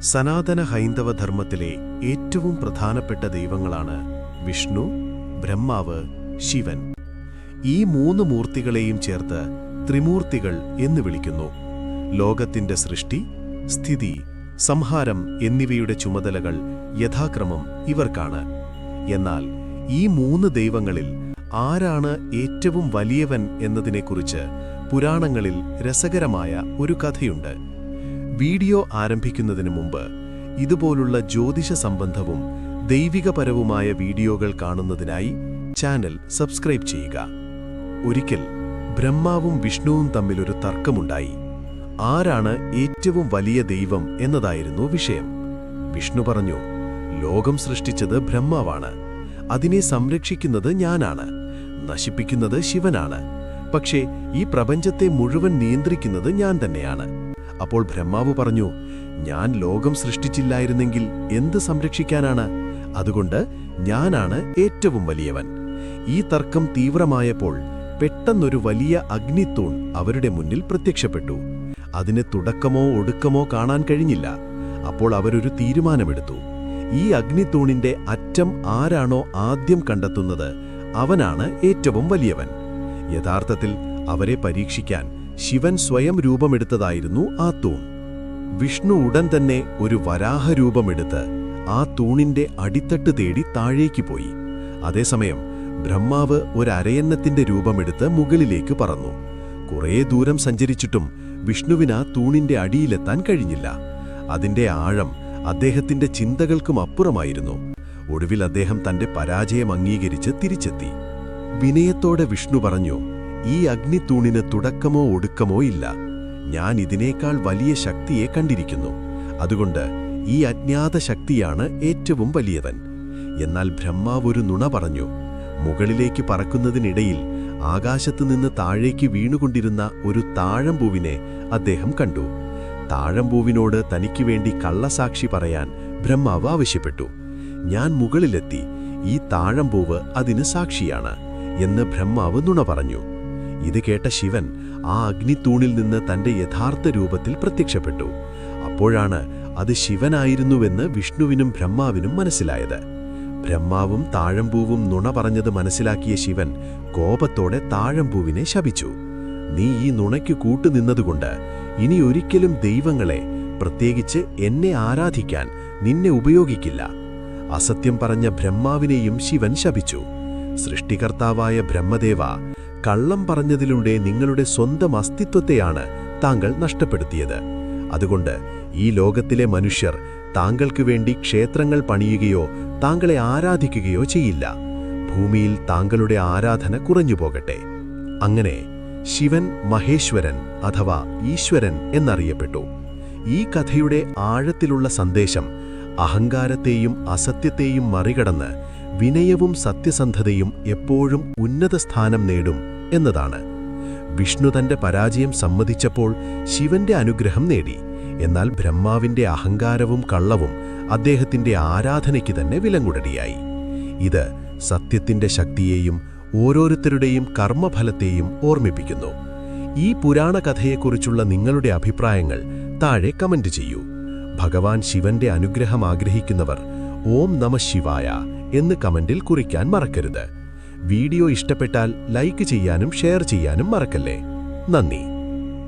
സനാതന ഹൈന്ദവ ധർമ്മത്തിലെ ഏറ്റവും പ്രധാനപ്പെട്ട ദൈവങ്ങളാണ് വിഷ്ണു, ബ്രഹ്മാവ്, ശിവൻ. ഈ മൂന്ന് മൂർത്തികളെയും ചേർത്ത് ത്രിമൂർത്തികൾ എന്ന് വിളിക്കുന്നു. ലോകത്തിന്റെ സൃഷ്ടി, സ്ഥിതി, സംഹാരം എന്നിവയുടെ ചുമതലകൾ യഥാക്രമം ഇവർക്കാണ്. എന്നാൽ ഈ മൂന്ന് ദൈവങ്ങളിൽ ആരാണ് ഏറ്റവും വലിയവൻ എന്നതിനെക്കുറിച്ച് പുരാണങ്ങളിൽ രസകരമായ ഒരു കഥയുണ്ട്. വീഡിയോ ആരംഭിക്കുന്നതിന് മുമ്പ് ഇതുപോലുള്ള ജ്യോതിഷ സംബന്ധവും ദൈവികപരവുമായ വീഡിയോകൾ കാണുന്നതിനായി ചാനൽ സബ്സ്ക്രൈബ് ചെയ്യുക. ഒരിക്കൽ ബ്രഹ്മാവും വിഷ്ണുവും തമ്മിലൊരു തർക്കമുണ്ടായി. ആരാണ് ഏറ്റവും വലിയ ദൈവം എന്നതായിരുന്നു വിഷയം. വിഷ്ണു പറഞ്ഞു, ലോകം സൃഷ്ടിച്ചത് ബ്രഹ്മാവാണ്, അതിനെ സംരക്ഷിക്കുന്നത് ഞാനാണ്, നശിപ്പിക്കുന്നത് ശിവനാണ്. പക്ഷേ ഈ പ്രപഞ്ചത്തെ മുഴുവൻ നിയന്ത്രിക്കുന്നത് ഞാൻ തന്നെയാണ്. അപ്പോൾ ബ്രഹ്മാവ് പറഞ്ഞു, ഞാൻ ലോകം സൃഷ്ടിച്ചില്ലായിരുന്നെങ്കിൽ എന്ത് സംരക്ഷിക്കാനാണ്? അതുകൊണ്ട് ഞാനാണ് ഏറ്റവും വലിയവൻ. ഈ തർക്കം തീവ്രമായപ്പോൾ പെട്ടെന്നൊരു വലിയ അഗ്നിത്തൂൺ അവരുടെ മുന്നിൽ പ്രത്യക്ഷപ്പെട്ടു. അതിന് തുടക്കമോ ഒടുക്കമോ കാണാൻ കഴിഞ്ഞില്ല. അപ്പോൾ അവരൊരു തീരുമാനമെടുത്തു. ഈ അഗ്നിത്തൂണിന്റെ അറ്റം ആരാണോ ആദ്യം കണ്ടെത്തുന്നത് അവനാണ് ഏറ്റവും വലിയവൻ. യഥാർത്ഥത്തിൽ അവരെ പരീക്ഷിക്കാൻ ശിവൻ സ്വയം രൂപമെടുത്തതായിരുന്നു ആ തൂൺ. വിഷ്ണു ഉടൻ തന്നെ ഒരു വരാഹരൂപമെടുത്ത് ആ തൂണിന്റെ അടിത്തട്ട് തേടി താഴേക്ക് പോയി. അതേസമയം ബ്രഹ്മാവ് ഒരരയന്നത്തിന്റെ രൂപമെടുത്ത് മുകളിലേക്ക് പറന്നു. കുറേ ദൂരം സഞ്ചരിച്ചിട്ടും വിഷ്ണുവിന് ആ തൂണിന്റെ അടിയിലെത്താൻ കഴിഞ്ഞില്ല. അതിന്റെ ആഴം അദ്ദേഹത്തിന്റെ ചിന്തകൾക്കും അപ്പുറമായിരുന്നു. ഒടുവിൽ അദ്ദേഹം തന്റെ പരാജയം അംഗീകരിച്ച് തിരിച്ചെത്തി. വിനയത്തോടെ വിഷ്ണു പറഞ്ഞു, ഈ അഗ്നിത്തൂണിന് തുടക്കമോ ഒടുക്കമോ ഇല്ല. ഞാൻ ഇതിനേക്കാൾ വലിയ ശക്തിയെ കണ്ടിരിക്കുന്നു. അതുകൊണ്ട് ഈ അജ്ഞാത ശക്തിയാണ് ഏറ്റവും വലിയവൻ. എന്നാൽ ബ്രഹ്മാവ് ഒരു നുണ പറഞ്ഞു. മുകളിലേക്ക് പറക്കുന്നതിനിടയിൽ ആകാശത്തുനിന്ന് താഴേക്ക് വീണുകൊണ്ടിരുന്ന ഒരു താഴമ്പൂവിനെ അദ്ദേഹം കണ്ടു. താഴമ്പൂവിനോട് തനിക്ക് വേണ്ടി കള്ളസാക്ഷി പറയാൻ ബ്രഹ്മാവ് ആവശ്യപ്പെട്ടു. ഞാൻ മുകളിലെത്തി, ഈ താഴമ്പൂവ് അതിന് സാക്ഷിയാണ് എന്ന് ബ്രഹ്മാവ് നുണ പറഞ്ഞു. ഇത് കേട്ട ശിവൻ ആ അഗ്നിത്തൂണിൽ നിന്ന് തന്റെ യഥാർത്ഥ രൂപത്തിൽ പ്രത്യക്ഷപ്പെട്ടു. അപ്പോഴാണ് അത് ശിവനായിരുന്നുവെന്ന് വിഷ്ണുവിനും ബ്രഹ്മാവിനും മനസ്സിലായത്. ബ്രഹ്മാവും താഴമ്പൂവും നുണ പറഞ്ഞത് മനസ്സിലാക്കിയ ശിവൻ കോപത്തോടെ താഴമ്പൂവിനെ ശപിച്ചു. നീ ഈ നുണയ്ക്ക് കൂട്ടുനിന്നതുകൊണ്ട് ഇനി ഒരിക്കലും ദൈവങ്ങളെ, പ്രത്യേകിച്ച് എന്നെ ആരാധിക്കാൻ നിന്നെ ഉപയോഗിക്കില്ല. അസത്യം പറഞ്ഞ ബ്രഹ്മാവിനെയും ശിവൻ ശപിച്ചു. സൃഷ്ടികർത്താവായ ബ്രഹ്മദേവ, കള്ളം പറഞ്ഞതിലൂടെ നിങ്ങളുടെ സ്വന്തം അസ്തിത്വത്തെയാണ് താങ്കൾ നഷ്ടപ്പെടുത്തിയത്. അതുകൊണ്ട് ഈ ലോകത്തിലെ മനുഷ്യർ താങ്കൾക്ക് വേണ്ടി ക്ഷേത്രങ്ങൾ പണിയുകയോ താങ്കളെ ആരാധിക്കുകയോ ചെയ്യില്ല. ഭൂമിയിൽ താങ്കളുടെ ആരാധന കുറഞ്ഞുപോകട്ടെ. അങ്ങനെ ശിവൻ മഹേശ്വരൻ അഥവാ ഈശ്വരൻ എന്നറിയപ്പെട്ടു. ഈ കഥയുടെ ആഴത്തിലുള്ള സന്ദേശം അഹങ്കാരത്തെയും അസത്യത്തെയും മറികടന്ന് വിനയവും സത്യസന്ധതയും എപ്പോഴും ഉന്നത സ്ഥാനം നേടും എന്നതാണ്. വിഷ്ണു തന്റെ പരാജയം സമ്മതിച്ചപ്പോൾ ശിവന്റെ അനുഗ്രഹം നേടി. എന്നാൽ ബ്രഹ്മാവിന്റെ അഹങ്കാരവും കള്ളവും അദ്ദേഹത്തിന്റെ ആരാധനയ്ക്ക് തന്നെ വിലങ്ങുടടിയായി. ഇത് സത്യത്തിന്റെ ശക്തിയെയും ഓരോരുത്തരുടെയും കർമ്മഫലത്തെയും ഓർമ്മിപ്പിക്കുന്നു. ഈ പുരാണ കഥയെക്കുറിച്ചുള്ള നിങ്ങളുടെ അഭിപ്രായങ്ങൾ താഴെ കമന്റ് ചെയ്യൂ. ഭഗവാൻ ശിവന്റെ അനുഗ്രഹം ആഗ്രഹിക്കുന്നവർ ഓം നമഃ ശിവായ എന്ന് കമന്റിൽ കുറിക്കാൻ മറക്കരുത്. വീഡിയോ ഇഷ്ടപ്പെട്ടാൽ ലൈക്ക് ചെയ്യാനും ഷെയർ ചെയ്യാനും മറക്കല്ലേ. നന്ദി.